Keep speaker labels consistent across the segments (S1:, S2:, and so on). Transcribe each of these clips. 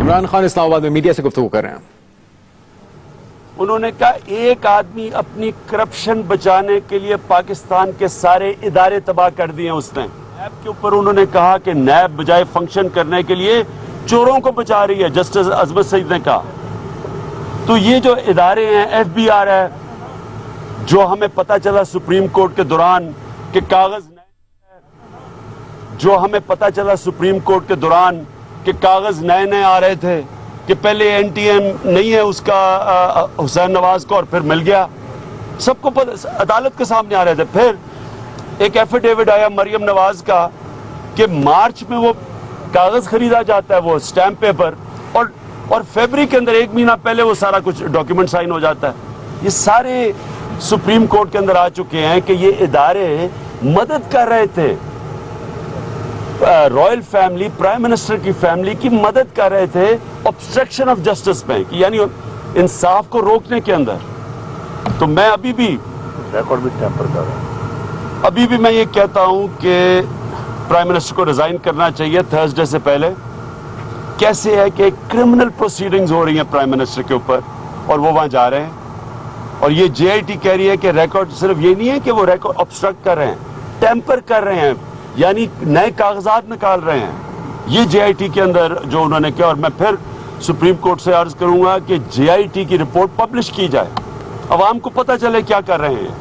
S1: इमरान खान इस्लामाबाद में मीडिया से गुफ्तगू कर रहे हैं।
S2: उन्होंने कहा एक आदमी अपनी करप्शन बचाने के लिए पाकिस्तान के सारे इदारे तबाह कर दिए उसने। नैब के ऊपर उन्होंने कहा कि नैब बजाय फंक्शन करने के लिए चोरों को बचा रही है, जस्टिस अजमत सईद ने कहा। तो ये जो इदारे हैं, FBI है, जो हमें पता चला सुप्रीम कोर्ट के दौरान कि कागज नए नए आ रहे थे कि पहले NTM नहीं है उसका हुसैन नवाज को और फिर मिल गया, सबको अदालत के सामने आ रहे थे। फिर एक एफिडेविट आया मरियम नवाज का कि मार्च में वो कागज खरीदा जाता है, वो स्टैम्प पेपर, और फरवरी के अंदर 1 महीना पहले वो सारा कुछ डॉक्यूमेंट साइन हो जाता है। ये सारे सुप्रीम कोर्ट के अंदर आ चुके हैं कि ये इदारे मदद कर रहे थे, रॉयल फैमिली, प्राइम मिनिस्टर की फैमिली की मदद कर रहे थे ऑब्स्ट्रक्शन ऑफ जस्टिस में, यानी इंसाफ को रोकने के अंदर। तो मैं अभी भी
S3: रिकॉर्ड भी टेम्पर कर रहा हूं।
S2: अभी भी मैं ये कहता हूं कि प्राइम मिनिस्टर को रिजाइन करना चाहिए थर्सडे से पहले। कैसे है कि क्रिमिनल प्रोसीडिंग्स हो रही हैं प्राइम मिनिस्टर के ऊपर और वो वहां जा रहे हैं, और ये JIT कह रही है कि रिकॉर्ड सिर्फ ये नहीं है कि वो रिकॉर्ड ऑब्स्ट्रक्ट कर रहे हैं, टेम्पर कर रहे हैं, यानी नए कागजात निकाल रहे हैं। ये JIT के अंदर जो उन्होंने किया, और मैं फिर सुप्रीम कोर्ट से अर्ज करूंगा कि JIT की रिपोर्ट पब्लिश की जाए, अवाम को पता चले क्या कर रहे हैं,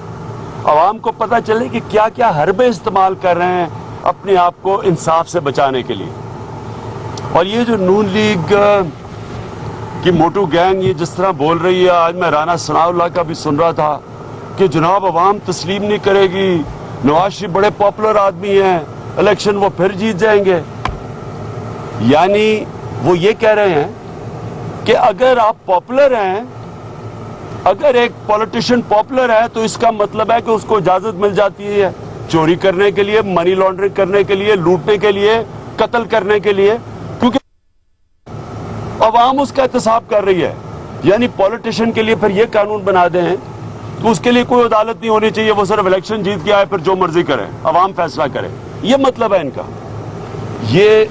S2: अवाम को पता चले कि क्या क्या हरबे इस्तेमाल कर रहे हैं अपने आप को इंसाफ से बचाने के लिए। और ये जो नून लीग की मोटू गैंग ये जिस तरह बोल रही है, आज मैं राना सनाउल्लाह का भी सुन रहा था कि जनाब अवाम तस्लीम नहीं करेगी, नवाज शरीफ बड़े पॉपुलर आदमी हैं, इलेक्शन वो फिर जीत जाएंगे। यानी वो ये कह रहे हैं कि अगर आप पॉपुलर हैं, अगर एक पॉलिटिशियन पॉपुलर है तो इसका मतलब है कि उसको इजाजत मिल जाती है चोरी करने के लिए, मनी लॉन्ड्रिंग करने के लिए, लूटने के लिए, कत्ल करने के लिए, क्योंकि अवाम उसका एहतसाब कर रही है। यानी पॉलिटिशियन के लिए फिर ये कानून बना दें तो उसके लिए कोई अदालत नहीं होनी चाहिए, वो सिर्फ इलेक्शन जीत के आए फिर जो मर्जी करे, अवाम फैसला करे, ये मतलब है इनका। ये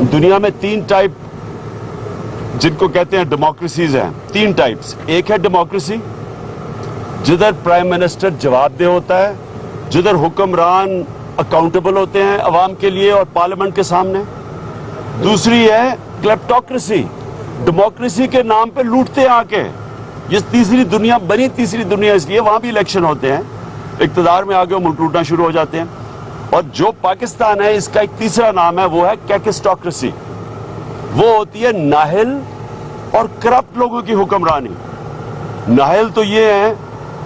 S2: दुनिया में 3 टाइप जिनको कहते हैं डेमोक्रेसीज हैं, 3 टाइप्स। एक है डेमोक्रेसी जिधर प्राइम मिनिस्टर जवाबदेह होता है, जिधर हुक्मरान अकाउंटेबल होते हैं अवाम के लिए और पार्लियामेंट के सामने। दूसरी है क्लेप्टोक्रेसी, डेमोक्रेसी के नाम पे लूटते हैं आके। ये तीसरी दुनिया बनी, तीसरी दुनिया इसलिए वहां भी इलेक्शन होते हैं, इक्तदार में आगे मुल्क लूटना शुरू हो जाते हैं। और जो पाकिस्तान है इसका एक तीसरा नाम है, वो है कैकिस्टोक्रेसी। वो होती है नाहिल और करप्ट लोगों की हुक्मरानी। नाहिल तो ये है,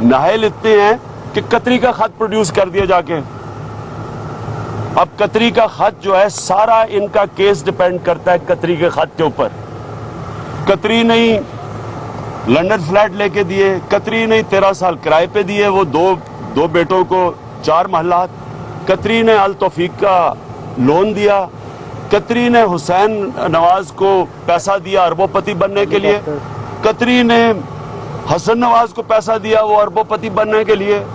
S2: नाहिल इतने हैं कि कतरी का खत प्रोड्यूस कर दिया जाके। अब कतरी का खत जो है, सारा इनका केस डिपेंड करता है कतरी के खत के ऊपर। कतरी नहीं लंदन फ्लैट लेके दिए, कतरी नहीं 13 साल किराए पे दिए वो दो बेटों को 4 महलात, कतरी ने अल तौफीक का लोन दिया, कतरी ने हुसैन नवाज को पैसा दिया अरबोपति बनने के लिए, कतरी ने हसन नवाज को पैसा दिया वो अरबोपति बनने के लिए।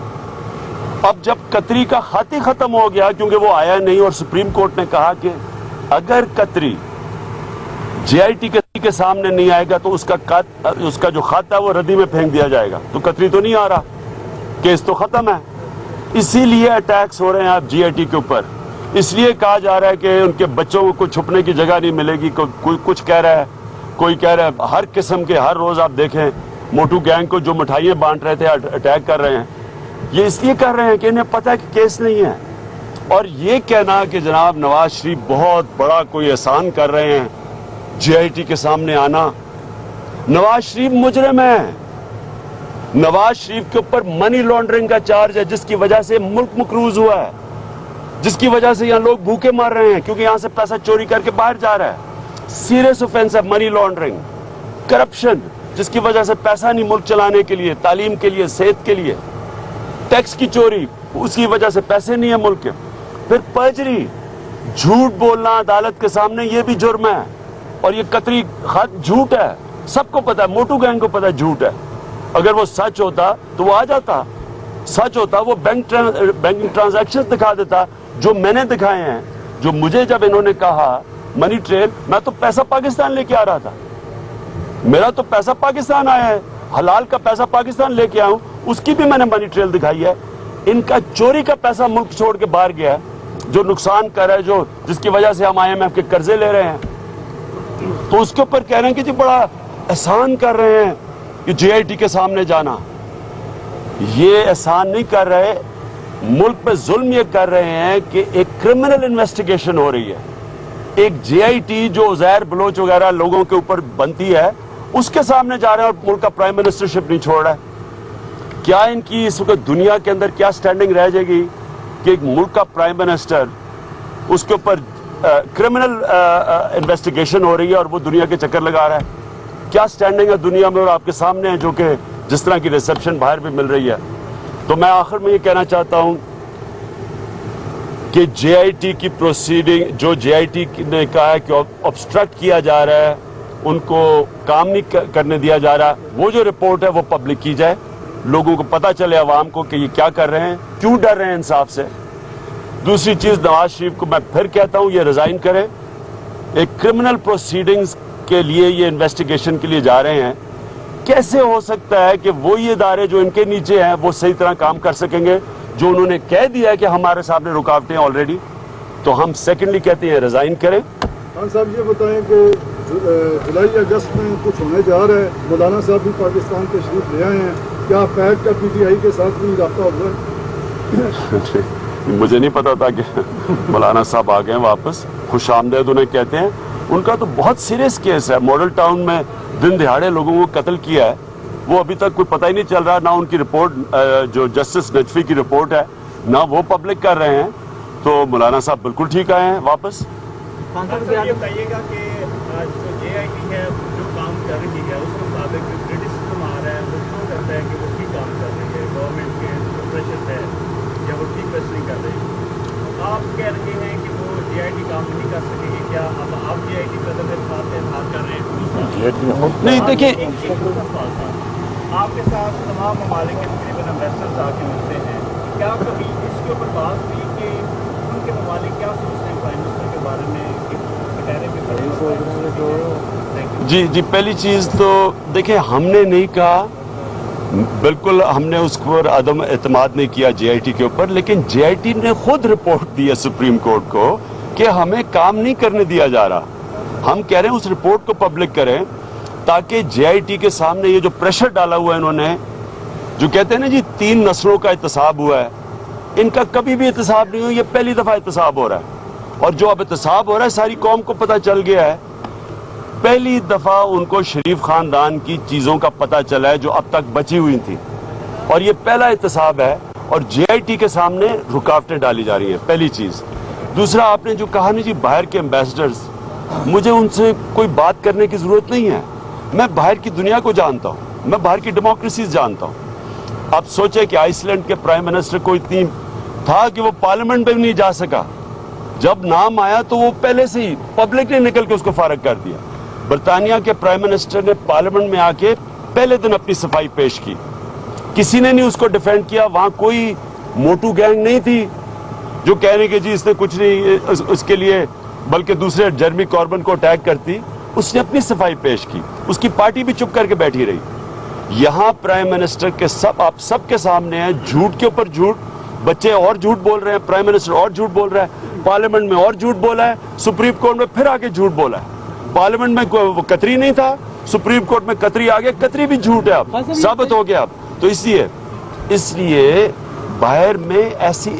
S2: अब जब कतरी का खत ही खत्म हो गया क्योंकि वो आया नहीं, और सुप्रीम कोर्ट ने कहा कि अगर कतरी JIT के सामने नहीं आएगा तो उसका जो खत है वो रद्दी में फेंक दिया जाएगा। तो कतरी तो नहीं आ रहा, केस तो खत्म है। इसीलिए अटैक्स हो रहे हैं आप JIT के ऊपर। इसलिए कहा जा रहा है कि उनके बच्चों को छुपने की जगह नहीं मिलेगी। कोई कुछ कह रहा है, कोई कह रहा है। हर किस्म के, हर रोज आप देखें मोटू गैंग को जो मिठाइयाँ बांट रहे थे अटैक कर रहे हैं। ये इसलिए कर रहे हैं कि इन्हें पता है कि केस नहीं है। और ये कहना कि जनाब नवाज शरीफ बहुत बड़ा कोई एहसान कर रहे हैं JIT के सामने आना, नवाज शरीफ मुजरिम है। नवाज शरीफ के ऊपर मनी लॉन्ड्रिंग का चार्ज है जिसकी वजह से मुल्क मकरूज हुआ है, जिसकी वजह से यहाँ लोग भूखे मर रहे हैं क्योंकि यहाँ से पैसा चोरी करके बाहर जा रहा है। सीरियस ऑफेंस है मनी लॉन्ड्रिंग, करप्शन, जिसकी वजह से पैसा नहीं मुल्क चलाने के लिए, तालीम के लिए, सेहत के लिए, टैक्स की चोरी, उसकी वजह से पैसे नहीं है मुल्क के। फिर पर्जरी, झूठ बोलना अदालत के सामने, ये भी जुर्म है। और ये कतरी खत झूठ है, सबको पता है, मोटू गैंग को पता है झूठ है। अगर वो सच होता तो वो आ जाता, सच होता वो बैंकिंग ट्रांजैक्शन दिखा देता जो मैंने दिखाए हैं, जो मुझे जब इन्होंने कहा मनी ट्रेल, मैं तो पैसा पाकिस्तान लेके आ रहा था, मेरा तो पैसा पाकिस्तान आया है, हलाल का पैसा पाकिस्तान लेके आया हूं, उसकी भी मैंने मनी ट्रेल दिखाई है। इनका चोरी का पैसा मुल्क छोड़ के बाहर गया है, जो नुकसान कर रहा है, जो जिसकी वजह से हम IMF के कर्जे ले रहे हैं, तो उसके ऊपर कह रहे हैं कि जी बड़ा एहसान कर रहे हैं कि JIT के सामने जाना। ये एहसान नहीं कर रहे, मुल्क पे जुल्म ये कर रहे हैं कि एक क्रिमिनल इन्वेस्टिगेशन हो रही है, एक JIT जो उज़ैर बलोच वगैरह लोगों के ऊपर बनती है, उसके सामने जा रहे हैं और मुल्क का प्राइम मिनिस्टरशिप नहीं छोड़ रहा है। क्या इनकी इस वक्त दुनिया के अंदर क्या स्टैंडिंग रह जाएगी कि एक मुल्क का प्राइम मिनिस्टर, उसके ऊपर क्रिमिनल इन्वेस्टिगेशन हो रही है और वो दुनिया के चक्कर लगा रहा है? क्या स्टैंडिंग है दुनिया में? और आपके सामने है जो कि जिस तरह की रिसेप्शन बाहर भी मिल रही है। तो मैं आखिर में ये कहना चाहता हूं कि JIT की प्रोसीडिंग, जो JIT ने कहा है कि ऑब्स्ट्रक्ट किया जा रहा है, उनको काम नहीं करने दिया जा रहा, वो जो रिपोर्ट है वो पब्लिक की जाए, लोगों को पता चले, अवाम को, कि ये क्या कर रहे हैं, क्यों डर रहे हैं इंसाफ से। दूसरी चीज, नवाज शरीफ को मैं फिर कहता हूं ये रिजाइन करें। एक क्रिमिनल प्रोसीडिंग्स के लिए, ये इन्वेस्टिगेशन के लिए जा रहे हैं, कैसे हो सकता है कि वो ये इदारे जो इनके नीचे हैं वो सही तरह काम कर सकेंगे, जो उन्होंने कह दिया है कि हमारे सामने रुकावटें ऑलरेडी। तो हम सेकेंडली कहते हैं रिजाइन करें।
S4: खान साहब ये बताएं कि जुलाई अगस्त में कुछ होने जा रहा है, मौलाना साहब भी पाकिस्तान तशरीफ ले आए हैं, क्या पैक का PTI के साथ भी रब्ता हुआ है?
S2: मुझे नहीं पता था कि मौलाना साहब आ गए वापस, खुश आमदेद उन्हें कहते हैं। उनका तो बहुत सीरियस केस है, मॉडल टाउन में दिन दिहाड़े लोगों को कत्ल किया है, वो अभी तक कोई पता ही नहीं चल रहा, ना उनकी रिपोर्ट, जो जस्टिस नजफी की रिपोर्ट है, ना वो पब्लिक कर रहे हैं। तो मौलाना साहब बिल्कुल ठीक आए हैं वापस।
S5: ये बताइएगा कि जो JIT है जो काम कर रही है उसके मुताबिक क्रिटिसिज्म आ रहा है, वो क्यों करता है कि वो ठीक काम कर रही है, गवर्नमेंट के जो प्रेशर है या वो ठीक बस नहीं कर रही। आप कह रहे हैं कि वो JIT काम नहीं कर सकेगी, क्या अब आप JIT कदम इत्तेफाक कर रहे हैं?
S2: नहीं देखिए,
S5: आपके साथ तमाम ममालिक के तकरीबन इन्वेस्टर्स आके मिलते हैं, क्या कभी इसके ऊपर बात हुई कि उनके ममालिक क्या सोचते हैं प्राइम मिनिस्टर के बारे में, कि कटहरे पे खड़े
S2: जी जी, पहली चीज तो देखिए, हमने नहीं कहा, बिल्कुल हमने उस पर अदम एतमाद नहीं किया JIT के ऊपर, लेकिन JIT ने खुद रिपोर्ट दी है सुप्रीम कोर्ट को कि हमें काम नहीं करने दिया जा रहा। हम कह रहे हैं उस रिपोर्ट को पब्लिक करें, ताकि JIT के सामने ये जो प्रेशर डाला हुआ है इन्होंने, जो कहते हैं ना जी 3 नस्लों का इत्तेसाब हुआ है, इनका कभी भी इत्तेसाब नहीं हुआ, ये पहली दफा इत्तेसाब हो रहा है। और जो अब इत्तेसाब हो रहा है सारी कौम को पता चल गया है, पहली दफा उनको शरीफ खानदान की चीजों का पता चला है जो अब तक बची हुई थी, और ये पहला इत्तेसाब है, और JIT के सामने रुकावटें डाली जा रही हैं, पहली चीज। दूसरा, आपने जो कहा ना जी बाहर के एम्बेसडर्स, मुझे उनसे कोई बात करने की जरूरत नहीं है, मैं बाहर की दुनिया को जानता हूं, मैं बाहर की डेमोक्रेसी जानता हूं। आप सोचे कि आइसलैंड के प्राइम मिनिस्टर को इतनी था कि वो पार्लियामेंट में भी नहीं जा सका, जब नाम आया तो वो पहले से ही पब्लिक ने निकल के उसको फारग कर दिया। बरतानिया के प्राइम मिनिस्टर ने पार्लियामेंट में आके पहले दिन अपनी सफाई पेश की, किसी ने नहीं उसको डिफेंड किया, वहां कोई मोटू गैंग नहीं थी जो कह रहे कि जी इसने कुछ नहीं उसके लिए, बल्कि दूसरे जर्मी कॉर्बन को अटैक करती। उसने अपनी सफाई पेश की, उसकी पार्टी भी चुप करके बैठी रही। यहां प्राइम मिनिस्टर के आप सबके सामने है, झूठ के ऊपर झूठ, बच्चे और झूठ बोल रहे हैं, प्राइम मिनिस्टर और झूठ बोल रहा है, पार्लियामेंट में और झूठ बोला है, सुप्रीम कोर्ट में फिर आके झूठ बोला है। पार्लियामेंट में वो कतरी नहीं था, सुप्रीम कोर्ट में कतरी आ गया, कतरी भी झूठ है, अब साबित हो गया। अब तो इसलिए बाहर में ऐसी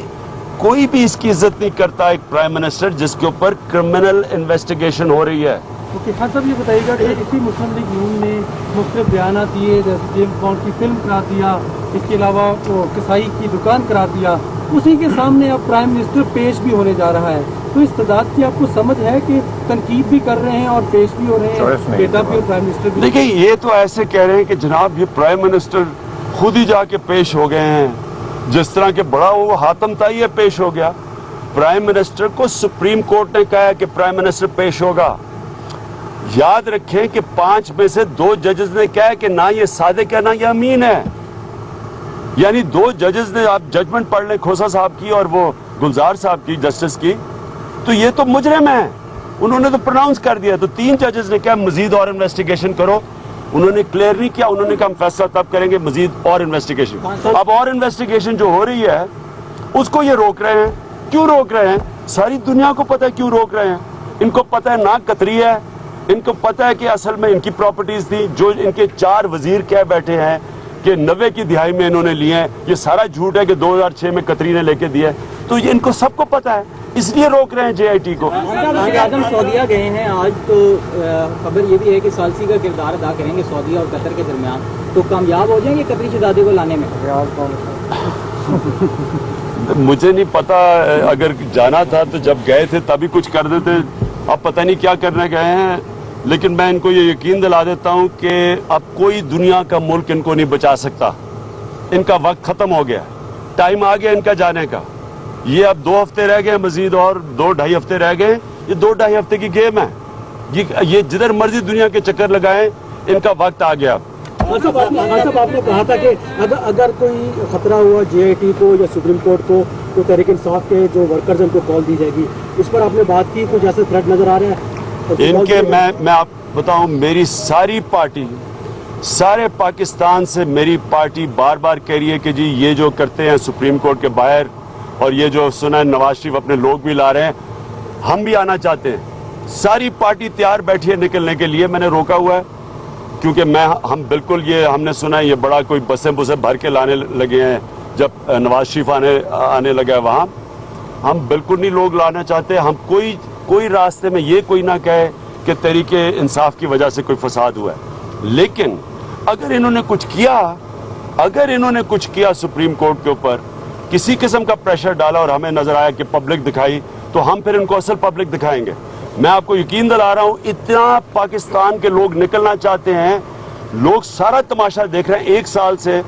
S2: कोई भी इसकी इज्जत नहीं करता एक प्राइम मिनिस्टर जिसके ऊपर क्रिमिनल इन्वेस्टिगेशन हो रही है।
S6: ओके, हाँ साहब ये बताइएगा कि इसी मुस्लिम लीग नून ने मुख्तलिफ बयान दिए, जैसे जेम्स बॉन्ड की फिल्म करा दिया, इसके अलावा वो कसाई की दुकान करा दिया, उसी के सामने अब प्राइम मिनिस्टर पेश भी होने जा रहा है। तो इस तादाद की आपको समझ है कि तनकीद भी कर रहे हैं और पेश भी हो रहे हैं, बेटा भी और प्राइम मिनिस्टर भी?
S2: देखिए, ये तो ऐसे कह रहे हैं कि जनाब ये प्राइम मिनिस्टर खुद ही जाके पेश हो गए हैं, जिस तरह के बड़ा वो हातम ताई पेश हो गया। प्राइम मिनिस्टर को सुप्रीम कोर्ट ने कहा है कि प्राइम मिनिस्टर पेश होगा। याद रखें कि 5 में से 2 जजेस ने कहा है कि ना ये सादिक है ना ये अमीन है, यानी 2 जजेस ने, आप जजमेंट पढ़ लें खोसा साहब की और वो गुलजार साहब की, जस्टिस की, तो ये तो मुजरिम है, उन्होंने तो प्रोनाउंस कर दिया। तो 3 जजेस ने क्या मजीद और इन्वेस्टिगेशन करो, उन्होंने क्लियर नहीं किया। उन्होंने कहा हम फैसला तब करेंगे मजीद और इन्वेस्टिगेशन। अब और इन्वेस्टिगेशन जो हो रही है उसको ये रोक रहे हैं। क्यों रोक रहे हैं? सारी दुनिया को पता है क्यों रोक रहे हैं। इनको पता है नाक कतरी है, इनको पता है कि असल में इनकी प्रॉपर्टीज थी जो इनके 4 वजीर कह बैठे हैं कि 90 की दिहाई में इन्होंने लिए हैं। ये सारा झूठ है कि 2006 में कतरी ने लेके दिया। तो ये इनको सबको पता है, इसलिए रोक रहे हैं JIT को।
S7: आजम सऊदीया गए हैं आज, तो खबर ये भी है कि सालसी का किरदार अदा करेंगे सऊदीया और कतर के दरमियान, तो कामयाब हो जाएंगे कतरी शहजादे को लाने में?
S2: मुझे नहीं पता, अगर जाना था तो जब गए थे तभी कुछ कर देते। अब पता नहीं क्या करने गए हैं, लेकिन मैं इनको ये यकीन दिला देता हूं कि अब कोई दुनिया का मुल्क इनको नहीं बचा सकता। इनका वक्त खत्म हो गया, टाइम आ गया इनका जाने का। ये अब 2 हफ्ते रह गए, मजीद और 2-2.5 हफ्ते रह गए। ये 2-2.5 हफ्ते की गेम है। ये जिधर मर्जी दुनिया के चक्कर लगाएं, इनका वक्त आ गया।
S8: आपने कहा था कि अगर कोई खतरा हुआ JIT को या सुप्रीम कोर्ट को तो तहरीक इंसाफ के जो वर्कर्स उनको कॉल दी जाएगी। इस पर आपने बात की, कुछ ऐसा थ्रेट नजर आ रहा है
S2: इनके? मैं आप बताऊं, मेरी सारी पार्टी, सारे पाकिस्तान से मेरी पार्टी बार बार कह रही है कि जी ये जो करते हैं सुप्रीम कोर्ट के बाहर, और ये जो सुना है नवाज शरीफ अपने लोग भी ला रहे हैं, हम भी आना चाहते हैं। सारी पार्टी तैयार बैठी है निकलने के लिए। मैंने रोका हुआ है क्योंकि हम बिल्कुल ये हमने सुना है ये बड़ा कोई बसें भर के लाने लगे हैं। जब नवाज शरीफ आने लगा है वहाँ, हम बिल्कुल नहीं लोग लाना चाहते। हम कोई रास्ते में ये कोई ना कहे कि तहरीके इंसाफ की वजह से कोई फसाद हुआ है। लेकिन अगर इन्होंने कुछ किया सुप्रीम कोर्ट के ऊपर, किसी किस्म का प्रेशर डाला और हमें नजर आया कि पब्लिक दिखाई, तो हम फिर इनको असल पब्लिक दिखाएंगे। मैं आपको यकीन दिला रहा हूं, इतना पाकिस्तान के लोग निकलना चाहते हैं। लोग सारा तमाशा देख रहे हैं 1 साल से।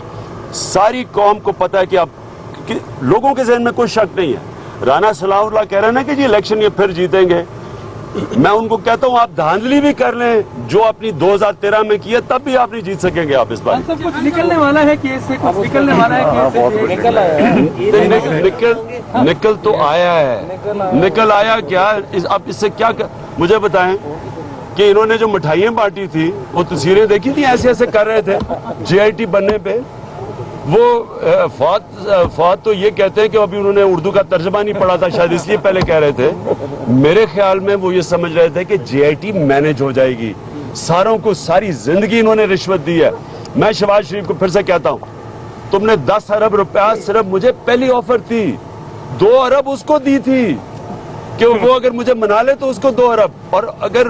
S2: सारी कौम को पता है कि अब लोगों के ज़हन में कोई शक नहीं है। राना सलाहुल्लाह कह रहे हैं ना कि जी इलेक्शन ये फिर जीतेंगे। मैं उनको कहता हूं आप धांधली भी कर लें, जो अपनी 2013 में किया, तब भी आप नहीं जीत सकेंगे आप इस बार।
S6: कुछ निकलने वाला है केस से, कुछ निकलने वाला है
S2: निकल तो आया है। निकल आया क्या? अब इससे क्या मुझे बताएं कि इन्होंने जो मिठाइयां बांटी थी, वो तस्वीरें देखी थी, ऐसे ऐसे कर रहे थे JIT बनने पे। वो फौत तो ये कहते हैं कि अभी उन्होंने उर्दू का तर्जमा नहीं पढ़ा था, शायद इसलिए पहले कह रहे थे। मेरे ख्याल में वो ये समझ रहे थे कि JIT मैनेज हो जाएगी। सारों को सारी जिंदगी इन्होंने रिश्वत दी है। मैं शहबाज शरीफ को फिर से कहता हूं, तुमने 10 अरब रुपया सिर्फ मुझे पहली ऑफर थी, 2 अरब उसको दी थी कि वो अगर मुझे मना ले तो उसको 2 अरब, और अगर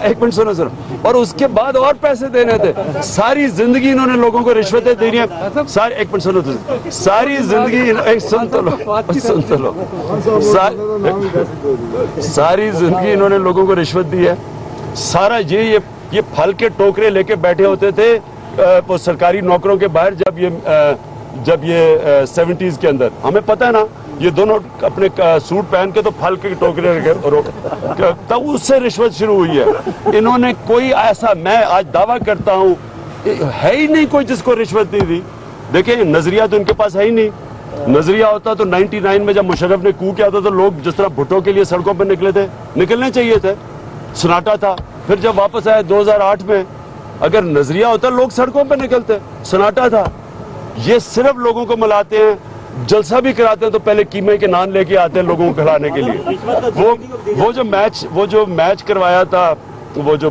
S2: 1 मिनट सुनो सर, और उसके बाद और पैसे देने थे। सारी जिंदगी इन्होंने लोगों को रिश्वतें देनी है। 1 मिनट सुनो तो, सारी जिंदगी सुन तो लो, सारी जिंदगी इन्होंने लोगों को रिश्वत दी है। सारा ये फल के टोकरे लेके बैठे होते थे वो सरकारी नौकरों के बाहर, जब ये 70s के अंदर, हमें पता है ना, ये दोनों अपने सूट पहन के तो फल के टोकरे तब उससे रिश्वत शुरू हुई है। इन्होंने कोई ऐसा, मैं आज दावा करता हूं, है ही नहीं कोई जिसको रिश्वत नहीं दी। देखिए नजरिया तो इनके पास है ही नहीं। नजरिया होता तो 99 में जब मुशर्रफ ने कू किया था तो लोग जिस तरह भुट्टो के लिए सड़कों पर निकलने चाहिए थे, सन्नाटा था। फिर जब वापस आए 2008 में, अगर नजरिया होता लोग सड़कों पर निकलते, सन्नाटा था। ये सिर्फ लोगों को मिलाते हैं, जलसा भी कराते हैं तो पहले कीमे के नान लेके आते हैं लोगों को खिलाने के लिए। वो जो मैच करवाया था, वो जो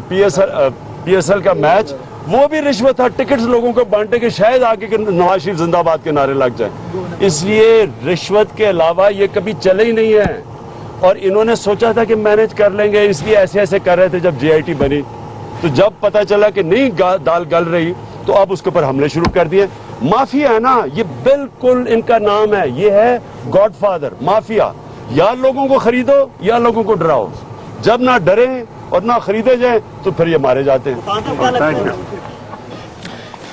S2: PSL का मैच, वो भी रिश्वत था। टिकट्स लोगों को बांटे के शायद आगे के नवाज शरीफ जिंदाबाद के नारे लग जाए। इसलिए रिश्वत के अलावा ये कभी चले ही नहीं है। और इन्होंने सोचा था कि मैनेज कर लेंगे, इसलिए ऐसे ऐसे कर रहे थे। जब JIT बनी तो जब पता चला कि नहीं दाल गल रही, तो अब उसके ऊपर हमले शुरू कर दिए। माफिया है ना, ये बिल्कुल इनका नाम है, ये है गॉडफादर माफिया। या लोगों को खरीदो या लोगों को डराओ। जब ना डरे और ना खरीदे जाए तो फिर ये मारे जाते हैं।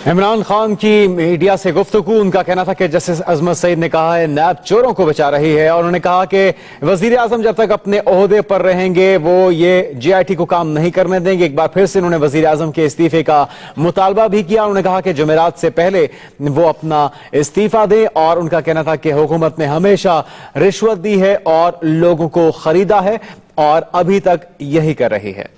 S1: इमरान खान की मीडिया से गुफ्तगू, उनका कहना था कि जस्टिस अजमत सईद ने कहा है नैब चोरों को बचा रही है, और उन्होंने कहा कि वजीर आजम जब तक अपने ओहदे पर रहेंगे वो ये JIT को काम नहीं करने देंगे। एक बार फिर से उन्होंने वजीर आजम के इस्तीफे का मुतालबा भी किया। उन्होंने कहा कि जुमेरात से पहले वो अपना इस्तीफा दें, और उनका कहना था कि हुकूमत ने हमेशा रिश्वत दी है और लोगों को खरीदा है। और अभी तक यही कर रही है।